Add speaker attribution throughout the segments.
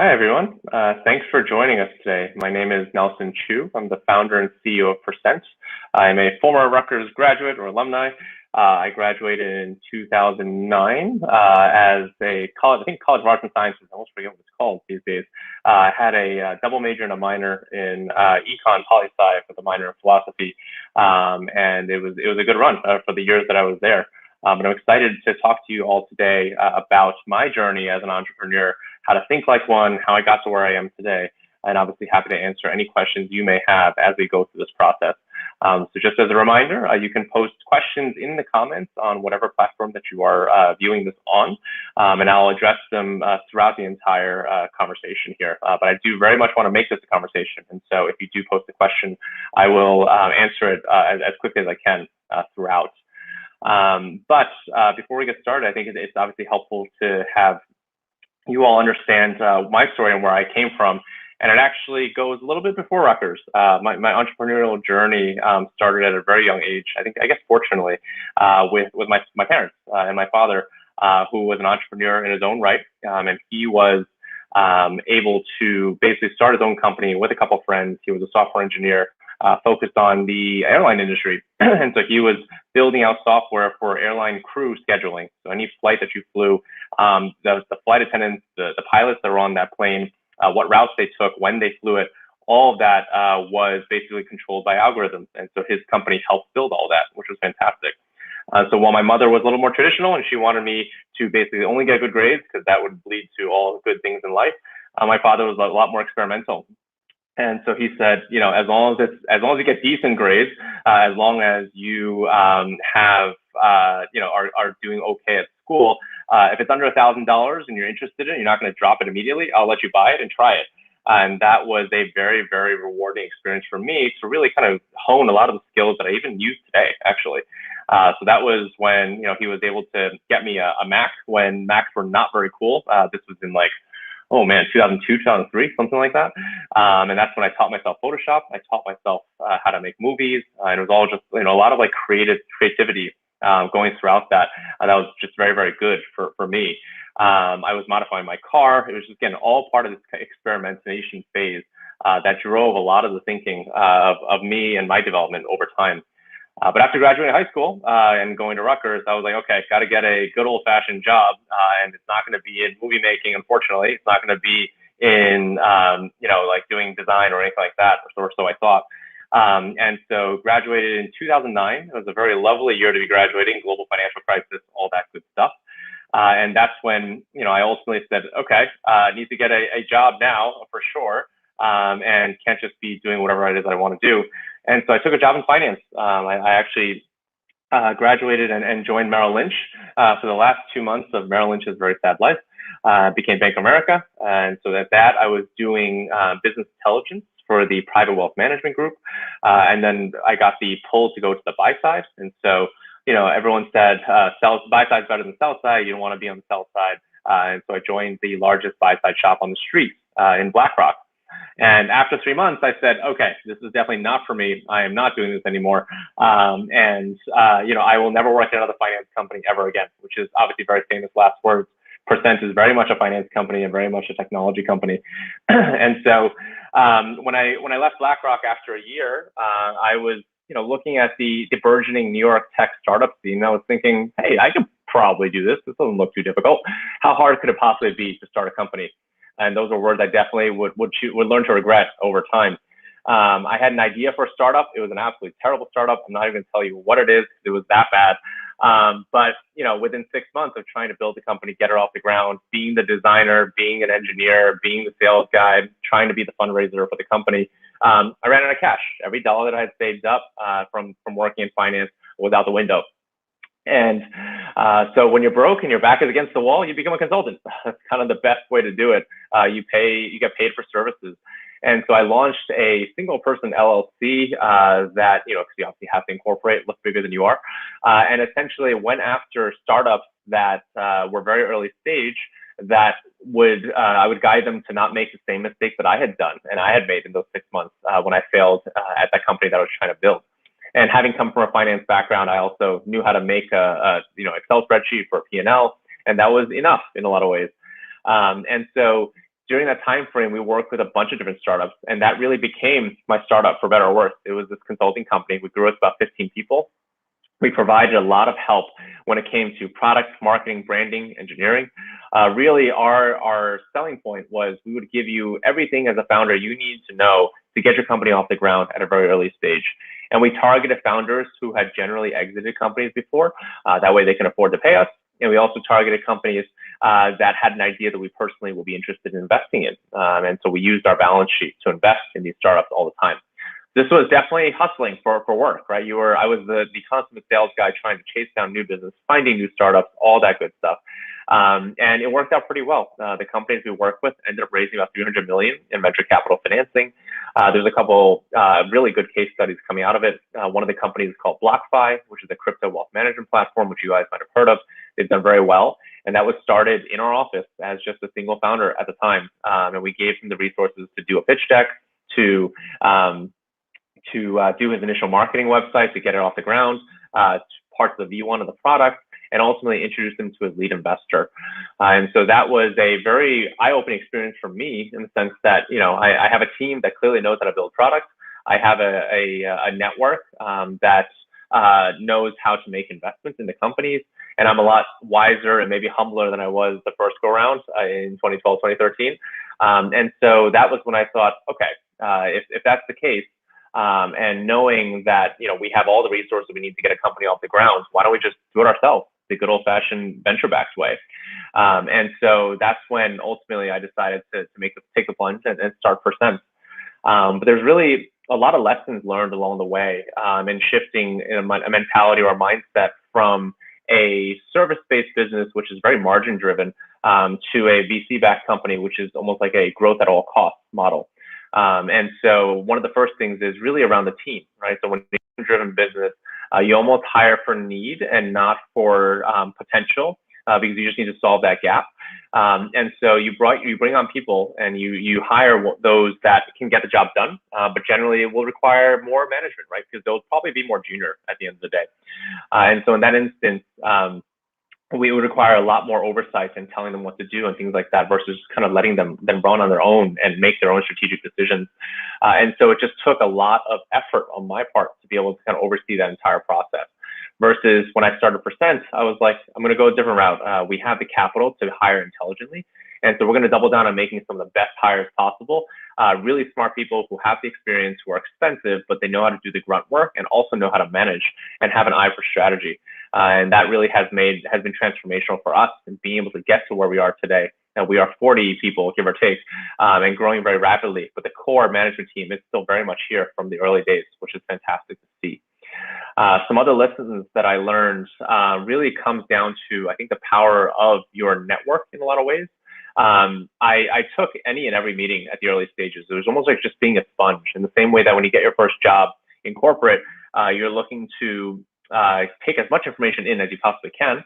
Speaker 1: Hi, everyone. Thanks for joining us today. My name is Nelson Chu. I'm the founder and CEO of Percent. I'm a former Rutgers graduate or alumni. I graduated in 2009 as a college, I think College of Arts and Sciences. I almost forget what it's called these days. I had a double major and a minor in econ poli-sci with a minor in philosophy, and it was a good run for the years that I was there. But I'm excited to talk to you all today about my journey as an entrepreneur, how to think like one, how I got to where I am today, and obviously happy to answer any questions you may have as we go through this process. So just as a reminder, you can post questions in the comments on whatever platform that you are viewing this on, and I'll address them throughout the entire conversation here. But I do very much want to make this a conversation, and so if you do post a question, I will answer it as quickly as I can throughout. But before we get started, I think it's obviously helpful to have you all understand my story and where I came from. And it actually goes a little bit before Rutgers. My entrepreneurial journey started at a very young age. I guess fortunately, with my parents and my father, who was an entrepreneur in his own right, and he was able to basically start his own company with a couple of friends. He was a software engineer focused on the airline industry, and so he was building out software for airline crew scheduling. So any flight that you flew, the flight attendants, the pilots that were on that plane, what routes they took, when they flew it, all of that was basically controlled by algorithms. And so his company helped build all that, which was fantastic. So while my mother was a little more traditional and she wanted me to basically only get good grades because that would lead to all good things in life, my father was a lot more experimental. And so he said, as long as you get decent grades, as long as you are doing okay at school, if it's under $1,000 and you're interested in it, you're not going to drop it immediately. I'll let you buy it and try it. And that was a very, very rewarding experience for me to really kind of hone a lot of the skills that I even use today, actually. So that was when, he was able to get me a Mac when Macs were not very cool. This was in 2002, 2003, something like that. And that's when I taught myself Photoshop. I taught myself how to make movies. And it was all just, a lot of creativity going throughout that. That was just very, very good for me. I was modifying my car. It was just, again, all part of this experimentation phase that drove a lot of the thinking of me and my development over time. But after graduating high school and going to Rutgers, I was like, okay, got to get a good old-fashioned job, and it's not going to be in movie making. Unfortunately, it's not going to be in doing design or anything like that, or so I thought. And so graduated in 2009. It was a very lovely year to be graduating. Global financial crisis, all that good stuff. And that's when I ultimately said, okay, I need to get a job now for sure, and can't just be doing whatever it is I want to do. And so I took a job in finance. I actually graduated and joined Merrill Lynch for the last 2 months of Merrill Lynch's very sad life. Became Bank of America. And so at that, I was doing business intelligence for the private wealth management group. And then I got the pull to go to the buy side. And so, everyone said buy side is better than sell side. You don't want to be on the sell side. And so I joined the largest buy side shop on the street in BlackRock. And after 3 months, I said, okay, this is definitely not for me. I am not doing this anymore. I will never work at another finance company ever again, which is obviously very famous last words. Percent is very much a finance company and very much a technology company. And so when I left BlackRock after a year, I was looking at the burgeoning New York tech startup scene. I was thinking, hey, I could probably do this. This doesn't look too difficult. How hard could it possibly be to start a company? And those are words I definitely would learn to regret over time. I had an idea for a startup. It was an absolutely terrible startup. I'm not even going to tell you what it is. It was that bad. But within 6 months of trying to build a company, get it off the ground, being the designer, being an engineer, being the sales guy, trying to be the fundraiser for the company, I ran out of cash. Every dollar that I had saved up from working in finance was out the window. And so when you're broke and your back is against the wall, you become a consultant. That's kind of the best way to do it. You get paid for services. And so I launched a single person LLC that, because you obviously have to incorporate, look bigger than you are. And essentially went after startups that were very early stage that I would guide them to not make the same mistakes that I had done and I had made in those 6 months when I failed at that company that I was trying to build. And having come from a finance background, I also knew how to make a Excel spreadsheet for a P&L, and that was enough in a lot of ways. And so during that time frame, we worked with a bunch of different startups, and that really became my startup, for better or worse. It was this consulting company. We grew with about 15 people. We provided a lot of help when it came to product, marketing, branding, engineering. Really, our selling point was we would give you everything as a founder you need to know to get your company off the ground at a very early stage. And we targeted founders who had generally exited companies before. That way they can afford to pay us. And we also targeted companies that had an idea that we personally will be interested in investing in. And so we used our balance sheet to invest in these startups all the time. This was definitely hustling for work, right? I was the consummate sales guy trying to chase down new business, finding new startups, all that good stuff. And it worked out pretty well. The companies we worked with ended up raising about $300 million in venture capital financing. There's a couple really good case studies coming out of it. One of the companies is called BlockFi, which is a crypto wealth management platform, which you guys might have heard of. They've done very well. And that was started in our office as just a single founder at the time. And we gave him the resources to do a pitch deck, to do his initial marketing website to get it off the ground, parts of the V1 of the product, and ultimately introduce him to his lead investor. And so that was a very eye-opening experience for me in the sense that, I have a team that clearly knows how to build products. I have a network that knows how to make investments into companies. And I'm a lot wiser and maybe humbler than I was the first go around in 2012, 2013. And so that was when I thought, okay, if that's the case, and knowing that, we have all the resources we need to get a company off the ground, why don't we just do it ourselves, the good old fashioned venture-backed way? And so that's when ultimately I decided to take the plunge and start Percent. But there's really a lot of lessons learned along the way, in shifting a mentality or a mindset from a service-based business, which is very margin-driven, to a VC-backed company, which is almost like a growth at all costs model. And so one of the first things is really around the team, right? So when it's a driven business, you almost hire for need and not for potential, because you just need to solve that gap. And so you bring on people and you hire those that can get the job done, but generally it will require more management, right? Because they'll probably be more junior at the end of the day. And so in that instance, we would require a lot more oversight and telling them what to do and things like that versus kind of letting them run on their own and make their own strategic decisions. And so it just took a lot of effort on my part to be able to kind of oversee that entire process. Versus when I started Percent, I was like, I'm going to go a different route. We have the capital to hire intelligently. And so we're going to double down on making some of the best hires possible. Really smart people who have the experience, who are expensive, but they know how to do the grunt work and also know how to manage and have an eye for strategy. And that really has been transformational for us in being able to get to where we are today. Now we are 40 people, give or take, and growing very rapidly. But the core management team is still very much here from the early days, which is fantastic to see. Some other lessons that I learned really comes down to, I think, the power of your network in a lot of ways. I took any and every meeting at the early stages. It was almost like just being a sponge, in the same way that when you get your first job in corporate, you're looking to take as much information in as you possibly can.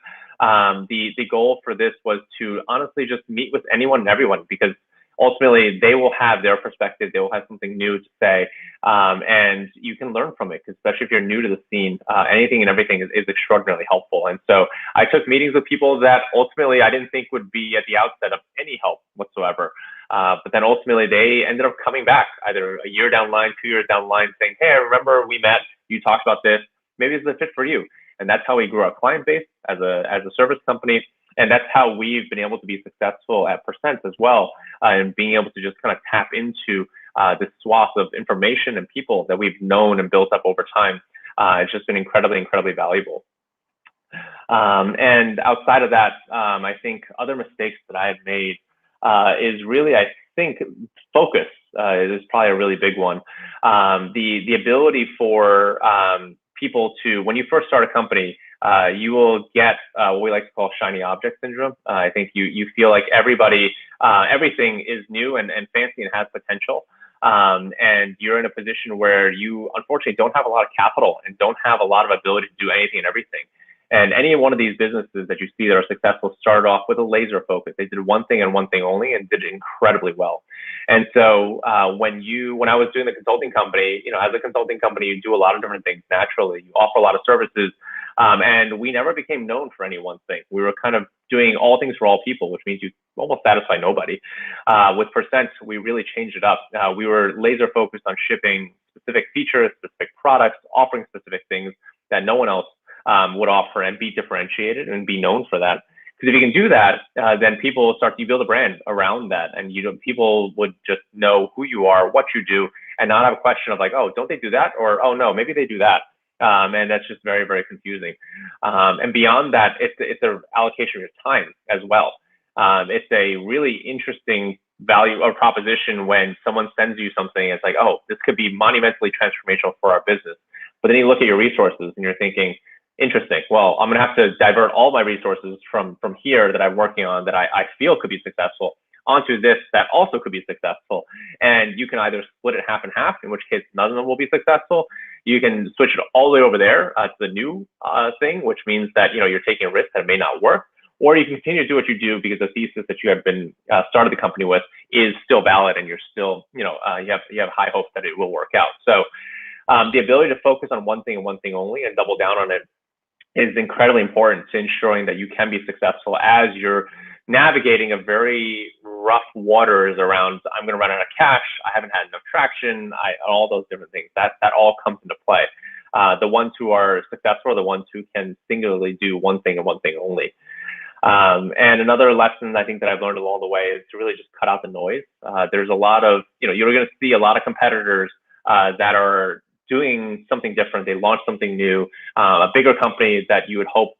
Speaker 1: The goal for this was to honestly just meet with anyone and everyone, because ultimately they will have their perspective, they will have something new to say, and you can learn from it, especially if you're new to the scene. Anything and everything is extraordinarily helpful. And so I took meetings with people that ultimately I didn't think would be at the outset of any help whatsoever. But then ultimately they ended up coming back either a year down the line, 2 years down the line, saying, hey, I remember we met, you talked about this, maybe it's a fit for you. And that's how we grew our client base as a service company. And that's how we've been able to be successful at Percent as well, and being able to just kind of tap into this swath of information and people that we've known and built up over time. It's just been incredibly, incredibly valuable. And outside of that, I think other mistakes that I have made is really, I think, focus is probably a really big one. The ability for people to, when you first start a company, you will get what we like to call shiny object syndrome. I think you feel like everything is new and fancy and has potential. And you're in a position where you unfortunately don't have a lot of capital and don't have a lot of ability to do anything and everything. And any one of these businesses that you see that are successful started off with a laser focus. They did one thing and one thing only and did it incredibly well. And so when I was doing the consulting company, as a consulting company, you do a lot of different things naturally. You offer a lot of services, And we never became known for any one thing. We were kind of doing all things for all people, which means you almost satisfy nobody. With Percent, we really changed it up. We were laser focused on shipping specific features, specific products, offering specific things that no one else would offer, and be differentiated and be known for that. Because if you can do that, then people will start to build a brand around that, and people would just know who you are, what you do, and not have a question of like, oh, don't they do that? Or, oh no, maybe they do that. And that's just very, very confusing. And beyond that, it's an allocation of your time as well. It's a really interesting value or proposition when someone sends you something. It's like, oh, this could be monumentally transformational for our business. But then you look at your resources and you're thinking, interesting. Well, I'm going to have to divert all my resources from here that I'm working on that I feel could be successful onto this that also could be successful. And you can either split it half and half, in which case none of them will be successful. You can switch it all the way over there to the new thing, which means that you're taking a risk that may not work, or you can continue to do what you do because the thesis that you have been started the company with is still valid, and you're still you have high hopes that it will work out. So the ability to focus on one thing and one thing only and double down on it is incredibly important to ensuring that you can be successful as you're navigating a very rough waters around, I'm going to run out of cash, I haven't had enough traction, all those different things. That all comes into play. The ones who are successful are the ones who can singularly do one thing and one thing only. And another lesson I think that I've learned along the way is to really just cut out the noise. There's a lot of, you're going to see a lot of competitors that are doing something different. They launched something new. A bigger company that you would hope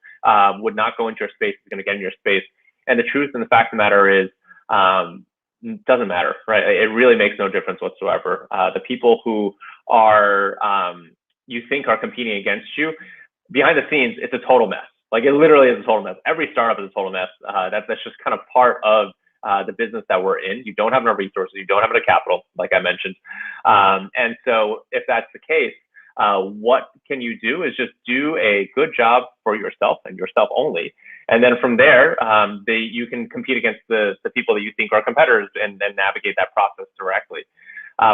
Speaker 1: would not go into your space is going to get in your space. And the truth and the fact of the matter is, it doesn't matter, right? It really makes no difference whatsoever. The people who are you think are competing against you, behind the scenes, it's a total mess. Like, it literally is a total mess. Every startup is a total mess. That's just kind of part of the business that we're in. You don't have enough resources. You don't have enough capital, like I mentioned. And so if that's the case, what can you do is just do a good job for yourself and yourself only. And then from there, you can compete against the people that you think are competitors and then navigate that process directly.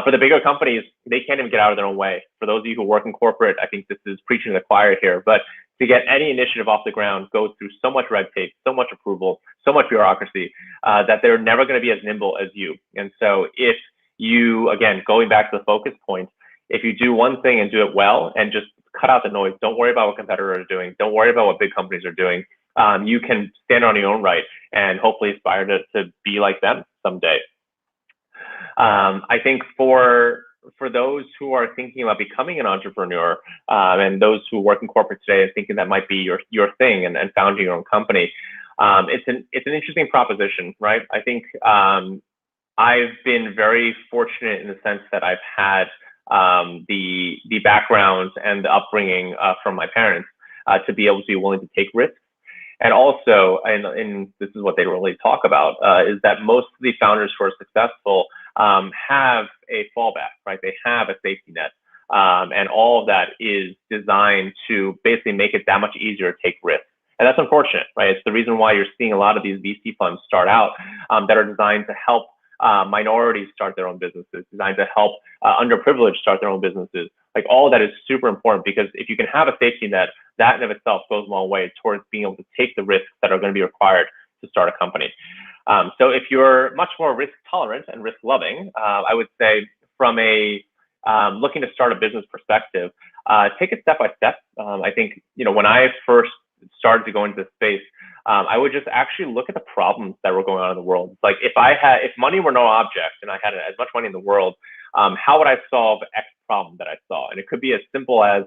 Speaker 1: For the bigger companies, they can't even get out of their own way. For those of you who work in corporate, I think this is preaching to the choir here, but to get any initiative off the ground goes through so much red tape, so much approval, so much bureaucracy, that they're never going to be as nimble as you. And so if you, again, going back to the focus point, if you do one thing and do it well and just cut out the noise, don't worry about what competitors are doing, don't worry about what big companies are doing, you can stand on your own right and hopefully aspire to be like them someday. I think for those who are thinking about becoming an entrepreneur, and those who work in corporate today and thinking that might be your thing and founding your own company, it's an interesting proposition, right? I think I've been very fortunate in the sense that I've had the background and the upbringing from my parents to be able to be willing to take risks. And also, and this is what they really talk about, is that most of the founders who are successful have a fallback, right? They have a safety net. And all of that is designed to basically make it that much easier to take risks. And that's unfortunate, right? It's the reason why you're seeing a lot of these VC funds start out that are designed to help minorities start their own businesses, designed to help underprivileged start their own businesses. Like, all of that is super important, because if you can have a safety net, that in of itself goes a long way towards being able to take the risks that are going to be required to start a company. So if you're much more risk tolerant and risk loving, I would say from a looking to start a business perspective, take it step by step. I think, when I first started to go into this space, I would just actually look at the problems that were going on in the world. It's like, if money were no object and I had as much money in the world, how would I solve X problem that I saw? And it could be as simple as,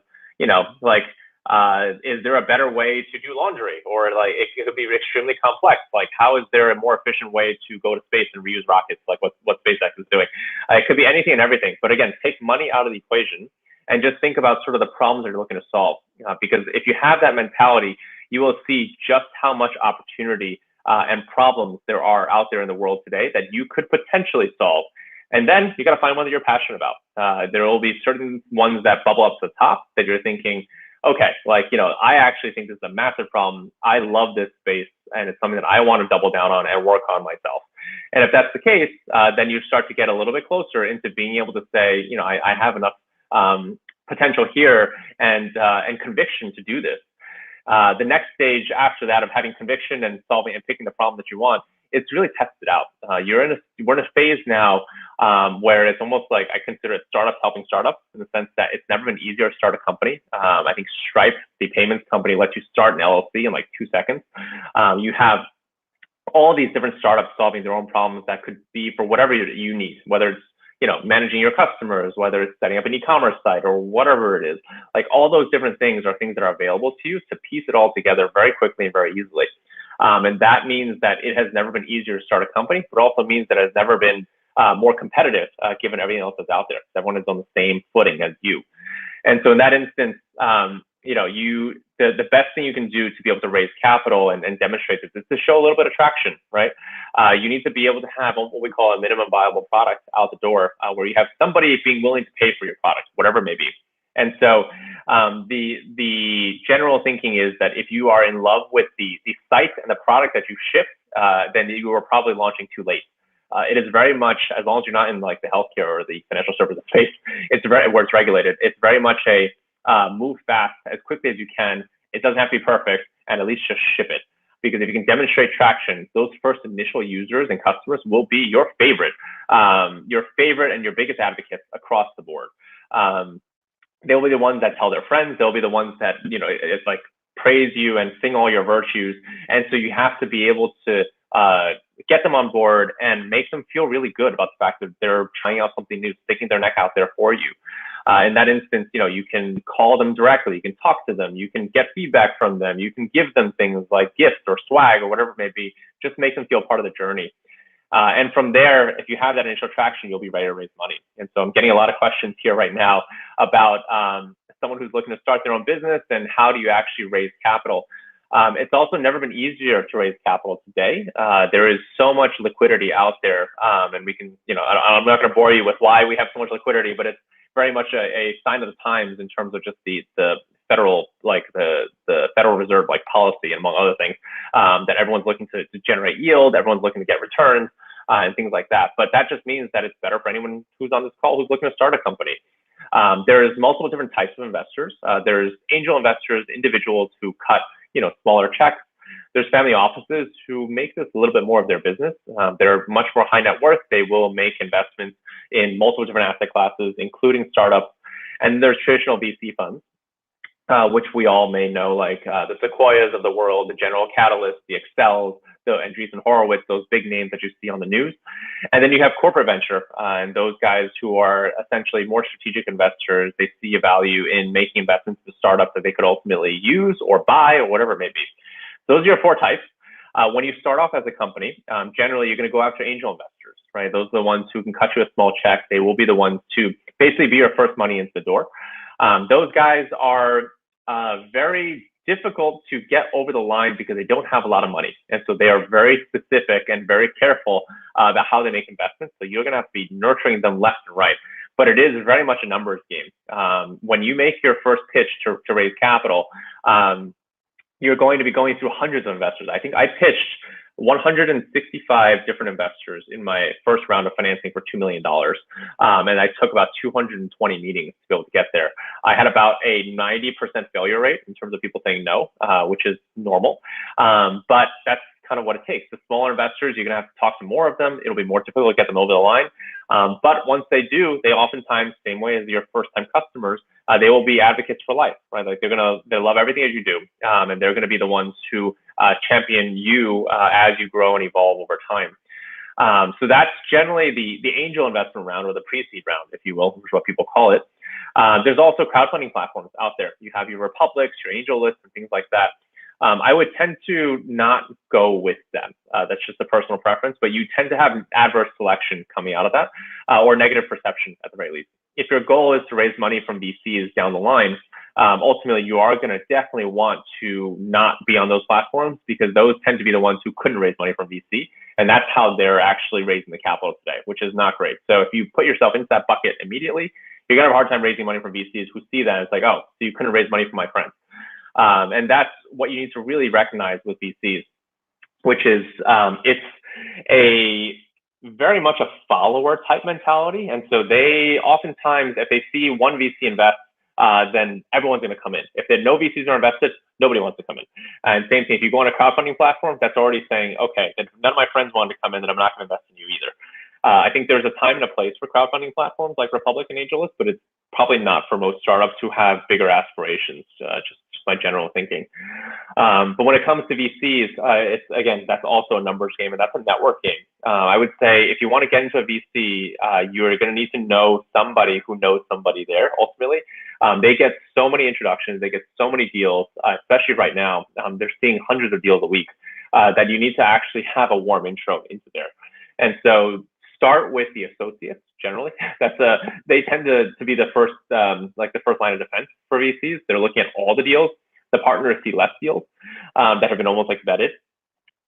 Speaker 1: is there a better way to do laundry? Or like, it could be extremely complex. Like, how is there a more efficient way to go to space and reuse rockets? Like what SpaceX is doing. It could be anything and everything. But again, take money out of the equation and just think about sort of the problems that you're looking to solve. Because if you have that mentality, you will see just how much opportunity and problems there are out there in the world today that you could potentially solve. And then you got to find one that you're passionate about. There will be certain ones that bubble up to the top that you're thinking, okay, I actually think this is a massive problem. I love this space, and it's something that I want to double down on and work on myself. And if that's the case, then you start to get a little bit closer into being able to say, I have enough potential here and conviction to do this. The next stage after that of having conviction and solving and picking the problem that you want, it's really test it out. We're in a phase now where it's almost like I consider it startups helping startups, in the sense that it's never been easier to start a company. I think Stripe, the payments company, lets you start an LLC in like 2 seconds. You have all these different startups solving their own problems that could be for whatever you need, whether it's managing your customers, whether it's setting up an e-commerce site or whatever it is. Like, all those different things are things that are available to you to piece it all together very quickly and very easily. And that means that it has never been easier to start a company, but also means that it has never been more competitive, given everything else that's out there. Everyone is on the same footing as you. And so in that instance, the best thing you can do to be able to raise capital and demonstrate this is to show a little bit of traction, right? You need to be able to have what we call a minimum viable product out the door, where you have somebody being willing to pay for your product, whatever it may be. And so the general thinking is that if you are in love with the site and the product that you ship, then you are probably launching too late. It is very much, as long as you're not in like the healthcare or the financial services space, where it's regulated. It's very much a move fast as quickly as you can. It doesn't have to be perfect, and at least just ship it. Because if you can demonstrate traction, those first initial users and customers will be your favorite and your biggest advocates across the board. They'll be the ones that tell their friends. They'll be the ones that, it's like praise you and sing all your virtues. And so you have to be able to get them on board and make them feel really good about the fact that they're trying out something new, sticking their neck out there for you. In that instance, you can call them directly, you can talk to them, you can get feedback from them, you can give them things like gifts or swag or whatever it may be, just make them feel part of the journey. And from there, if you have that initial traction, you'll be ready to raise money. And so I'm getting a lot of questions here right now about someone who's looking to start their own business and how do you actually raise capital. It's also never been easier to raise capital today. There is so much liquidity out there, and we can, I'm not going to bore you with why we have so much liquidity, but it's very much a sign of the times in terms of just the federal, like the Federal Reserve like policy, among other things, that everyone's looking to generate yield, everyone's looking to get returns and things like that. But that just means that it's better for anyone who's on this call who's looking to start a company. There's multiple different types of investors. There's angel investors, individuals who cut smaller checks. There's family offices who make this a little bit more of their business. They're much more high net worth. They will make investments in multiple different asset classes, including startups. And there's traditional VC funds, which we all may know, like the Sequoias of the world, the General Catalyst, the Excels, the Andreessen Horowitz, those big names that you see on the news. And then you have corporate venture, and those guys who are essentially more strategic investors. They see a value in making investments to startups that they could ultimately use or buy or whatever it may be. Those are your 4 types. When you start off as a company, generally you're going to go after angel investors, right? Those are the ones who can cut you a small check. They will be the ones to basically be your first money into the door. Those guys are very difficult to get over the line because they don't have a lot of money. And so they are very specific and very careful about how they make investments. So you're going to have to be nurturing them left and right. But it is very much a numbers game. When you make your first pitch to raise capital, you're going to be going through hundreds of investors. I think I pitched 165 different investors in my first round of financing for $2 million. And I took about 220 meetings to be able to get there. I had about a 90% failure rate in terms of people saying no, which is normal. But that's kind of what it takes. The smaller investors, you're going to have to talk to more of them. It'll be more difficult to get them over the line. But once they do, they oftentimes, same way as your first-time customers, they will be advocates for life, right? Like they love everything as you do, and they're going to be the ones who champion you as you grow and evolve over time. So that's generally the angel investment round, or the pre-seed round, if you will, which is what people call it. There's also crowdfunding platforms out there. You have your Republics, your Angel List, and things like that. I would tend to not go with them. That's just a personal preference, but you tend to have adverse selection coming out of that, or negative perception at the very least. If your goal is to raise money from VCs down the line, ultimately you are going to definitely want to not be on those platforms, because those tend to be the ones who couldn't raise money from VC. And that's how they're actually raising the capital today, which is not great. So if you put yourself into that bucket immediately, you're going to have a hard time raising money from VCs who see that. It's like, oh, so you couldn't raise money from my friends. And that's what you need to really recognize with VCs, which is it's a very much a follower type mentality. And so they oftentimes, if they see one VC invest, then everyone's going to come in. If there no VCs are invested, nobody wants to come in. And same thing, if you go on a crowdfunding platform, that's already saying, okay, if none of my friends want to come in, then I'm not going to invest in you either. I think there's a time and a place for crowdfunding platforms like Republic and AngelList, but it's probably not for most startups who have bigger aspirations, just my general thinking. But when it comes to VCs, it's, again, that's also a numbers game, and that's a network game. I would say if you want to get into a VC, you're going to need to know somebody who knows somebody there, ultimately. They get so many introductions, they get so many deals, especially right now. They're seeing hundreds of deals a week, that you need to actually have a warm intro into there. And so start with the associates generally. They tend to be the first, like the first line of defense for VCs. They're looking at all the deals. The partners see less deals that have been almost like vetted.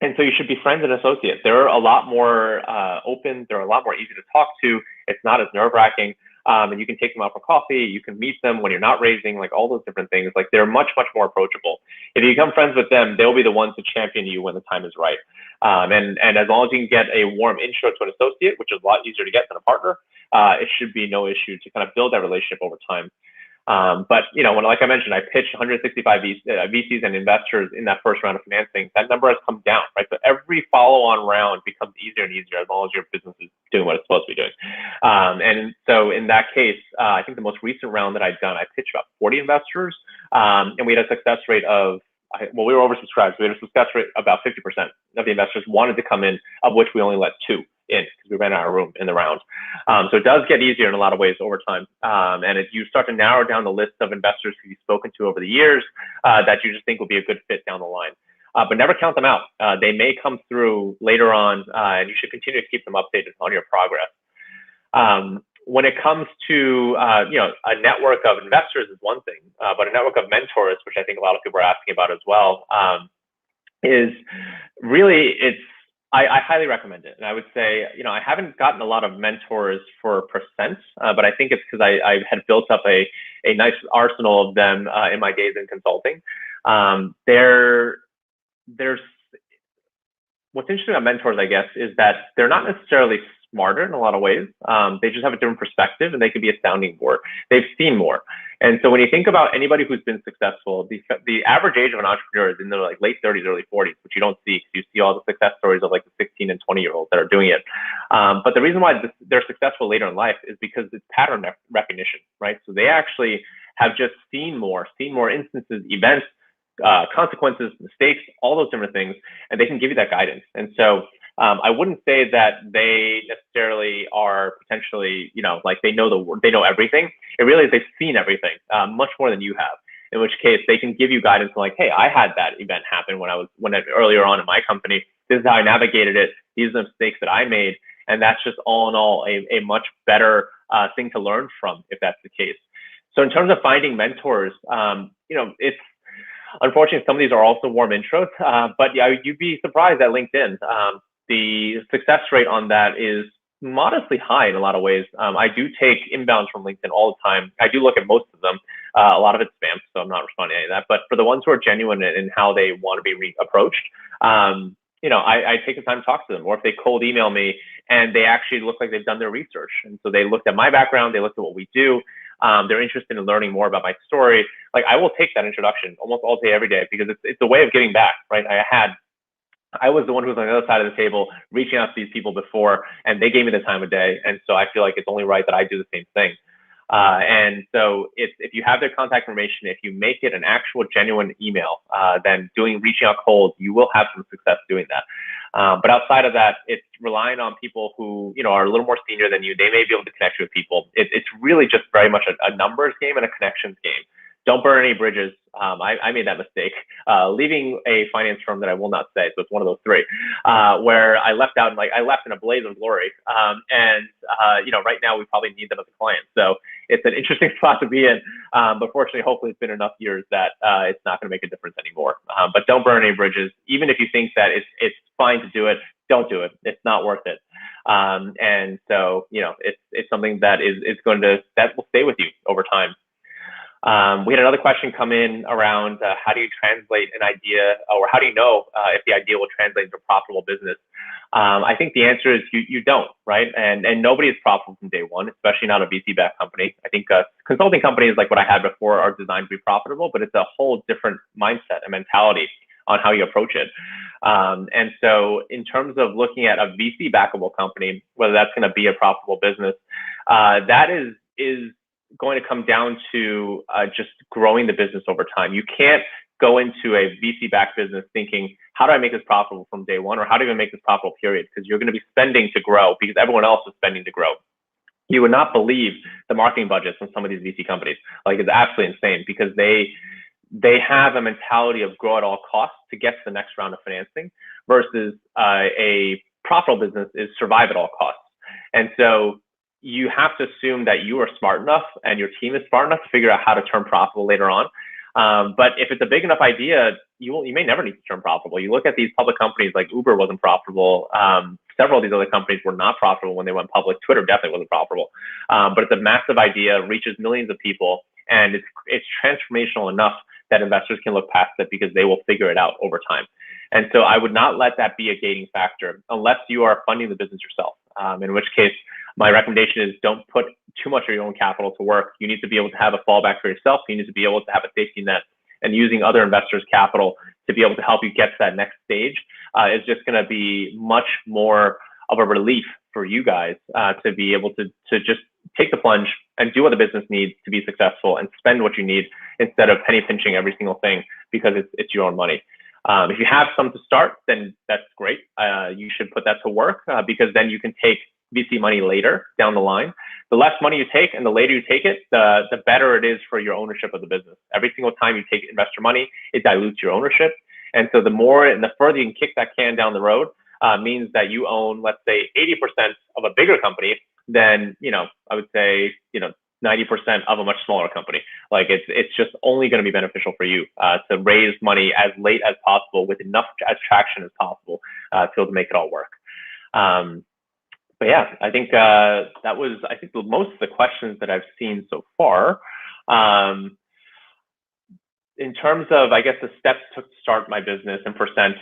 Speaker 1: And so you should be friends and associates. They're a lot more open. They're a lot more easy to talk to. It's not as nerve-wracking. And you can take them out for coffee. You can meet them when you're not raising, like all those different things. Like they're much, much more approachable. If you become friends with them, they'll be the ones to champion you when the time is right. And as long as you can get a warm intro to an associate, which is a lot easier to get than a partner, it should be no issue to kind of build that relationship over time. But like I mentioned, I pitched 165 VCs and investors in that first round of financing. That number has come down, right? So every follow-on round becomes easier and easier as long as your business is doing what it's supposed to be doing. And so in that case, I think the most recent round that I'd done, I pitched about 40 investors, and we had a success rate of, well, we were oversubscribed. So we had a success rate about 50% of the investors wanted to come in, of which we only let 2 in because we ran out of room in the round. So it does get easier in a lot of ways over time. And if you start to narrow down the list of investors who you've spoken to over the years that you just think will be a good fit down the line. But never count them out. They may come through later on, and you should continue to keep them updated on your progress. When it comes to, a network of investors is one thing, but a network of mentors, which I think a lot of people are asking about as well, is really, I highly recommend it. And I would say, I haven't gotten a lot of mentors for percent, but I think it's because I had built up a nice arsenal of them in my days in consulting. There's what's interesting about mentors, I guess, is that they're not necessarily smarter in a lot of ways. They just have a different perspective, and they can be a sounding board. They've seen more. And so when you think about anybody who's been successful, the average age of an entrepreneur is in their like late 30s, early 40s, which you don't see because you see all the success stories of like the 16 and 20-year-olds that are doing it. But the reason why they're successful later in life is because it's pattern recognition, right? So they actually have just seen more instances, events, consequences, mistakes, all those different things, and they can give you that guidance. And so I wouldn't say that they necessarily are potentially, like they know everything. It really is they've seen everything, much more than you have. In which case they can give you guidance like, hey, I had that event happen earlier on in my company. This is how I navigated it. These are the mistakes that I made, and that's just all in all a much better thing to learn from if that's the case. So in terms of finding mentors, it's unfortunately some of these are also warm intros, but yeah, you'd be surprised at LinkedIn. The success rate on that is modestly high in a lot of ways. I do take inbounds from LinkedIn all the time. I do look at most of them. A lot of it's spam, so I'm not responding to any of that. But for the ones who are genuine in how they want to be approached, I take the time to talk to them. Or if they cold email me and they actually look like they've done their research, and so they looked at my background, they looked at what we do. They're interested in learning more about my story. Like I will take that introduction almost all day, every day, because it's a way of giving back, right? I was the one who was on the other side of the table reaching out to these people before, and they gave me the time of day. And so I feel like it's only right that I do the same thing. And so if you have their contact information, if you make it an actual genuine email, then reaching out cold, you will have some success doing that. But outside of that, it's relying on people who, are a little more senior than you. They may be able to connect you with people. It's really just very much a numbers game and a connections game. Don't burn any bridges. I made that mistake, leaving a finance firm that I will not say. So it's one of those 3, where I left out and I left in a blaze of glory. Right now we probably need them as a client. So it's an interesting spot to be in. But fortunately, hopefully it's been enough years that it's not going to make a difference anymore. But don't burn any bridges. Even if you think that it's fine to do it, don't do it. It's not worth it. And so, it's something that will stay with you over time. We had another question come in around how do you translate an idea, or how do you know if the idea will translate into a profitable business? I think the answer is you don't, right? And nobody is profitable from day one, especially not a VC-backed company. I think consulting companies like what I had before are designed to be profitable, but it's a whole different mindset and mentality on how you approach it. And so in terms of looking at a VC-backable company, whether that's going to be a profitable business, that is going to come down to just growing the business over time. You can't go into a VC-backed business thinking, how do I make this profitable from day one? Or how do I make this profitable, period? Because you're going to be spending to grow because everyone else is spending to grow. You would not believe the marketing budgets on some of these VC companies. Like, it's absolutely insane because they have a mentality of grow at all costs to get to the next round of financing, versus a profitable business is survive at all costs. And so you have to assume that you are smart enough and your team is smart enough to figure out how to turn profitable later on. But if it's a big enough idea, you may never need to turn profitable. You look at these public companies like Uber wasn't profitable. Several of these other companies were not profitable when they went public. Twitter definitely wasn't profitable. But it's a massive idea, reaches millions of people, and it's transformational enough that investors can look past it because they will figure it out over time. And so I would not let that be a gating factor unless you are funding the business yourself, in which case my recommendation is don't put too much of your own capital to work. You need to be able to have a fallback for yourself. You need to be able to have a safety net, and using other investors' capital to be able to help you get to that next stage is just going to be much more of a relief for you guys to be able to just take the plunge and do what the business needs to be successful and spend what you need instead of penny pinching every single thing because it's your own money. If you have some to start, then that's great. You should put that to work because then you can take VC money later down the line. The less money you take and the later you take it, the better it is for your ownership of the business. Every single time you take investor money, it dilutes your ownership. And so the more and the further you can kick that can down the road means that you own, let's say, 80% of a bigger company than, I would say, 90% of a much smaller company. Like it's just only going to be beneficial for you to raise money as late as possible with enough traction as possible to be able to make it all work. But yeah, I think that was, most of the questions that I've seen so far. In terms of, I guess, the steps took to start my business and percent,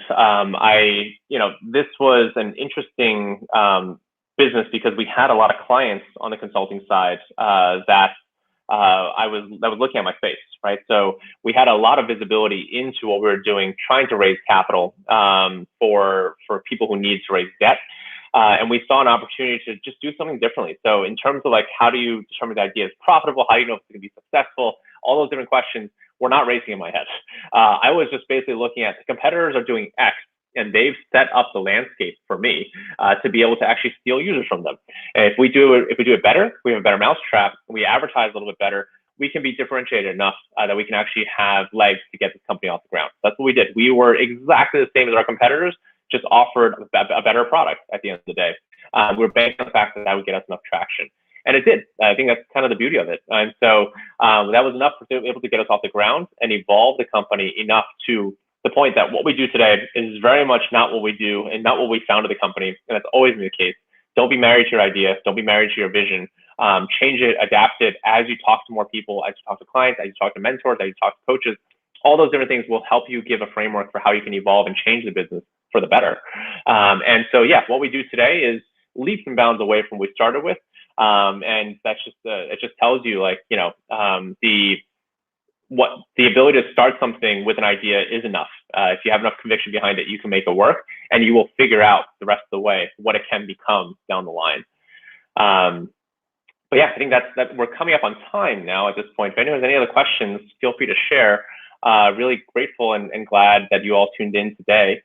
Speaker 1: this was an interesting business because we had a lot of clients on the consulting side that was looking at my face, right? So we had a lot of visibility into what we were doing, trying to raise capital for people who need to raise debt. And we saw an opportunity to just do something differently. So in terms of like, how do you determine the idea is profitable? How do you know if it's going to be successful? All those different questions were not racing in my head. I was just basically looking at the competitors are doing X, and they've set up the landscape for me to be able to actually steal users from them. And if we do it better, we have a better mousetrap, we advertise a little bit better, we can be differentiated enough that we can actually have legs to get this company off the ground. That's what we did. We were exactly the same as our competitors, just offered a better product at the end of the day. We were banking on the fact that that would get us enough traction. And it did. I think that's kind of the beauty of it. And so that was enough to be able to get us off the ground and evolve the company enough to the point that what we do today is very much not what we do and not what we founded the company. And that's always been the case. Don't be married to your idea. Don't be married to your vision. Change it, adapt it as you talk to more people, as you talk to clients, as you talk to mentors, as you talk to coaches. All those different things will help you give a framework for how you can evolve and change the business for the better. And so, yeah, what we do today is leaps and bounds away from what we started with. And that's just, it just tells you like, the ability to start something with an idea is enough. If you have enough conviction behind it, you can make it work and you will figure out the rest of the way what it can become down the line. But yeah, I think that we're coming up on time now at this point. If anyone has any other questions, feel free to share. Really grateful and glad that you all tuned in today.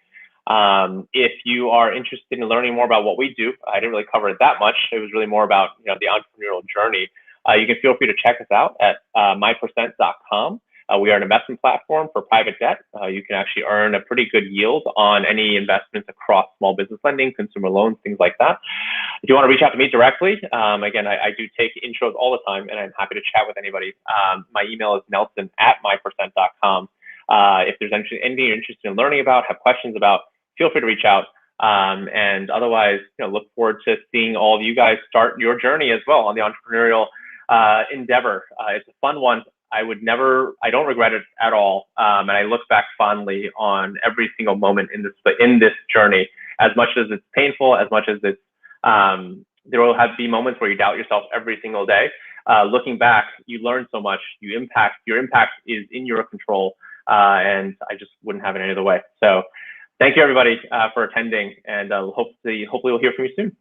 Speaker 1: If you are interested in learning more about what we do, I didn't really cover it that much. It was really more about the entrepreneurial journey. You can feel free to check us out at mypercent.com. We are an investment platform for private debt. You can actually earn a pretty good yield on any investments across small business lending, consumer loans, things like that. If you want to reach out to me directly, again, I do take intros all the time, and I'm happy to chat with anybody. My email is nelson@mypercent.com. If there's anything you're interested in learning about, have questions about, feel free to reach out. And otherwise, look forward to seeing all of you guys start your journey as well on the entrepreneurial endeavor. It's a fun one. I don't regret it at all. And I look back fondly on every single moment in this journey, as much as it's painful, as much as it's, there will be moments where you doubt yourself every single day. Looking back, you learn so much. Your impact is in your control, and I just wouldn't have it any other way. So thank you, everybody, for attending, and hopefully we'll hear from you soon.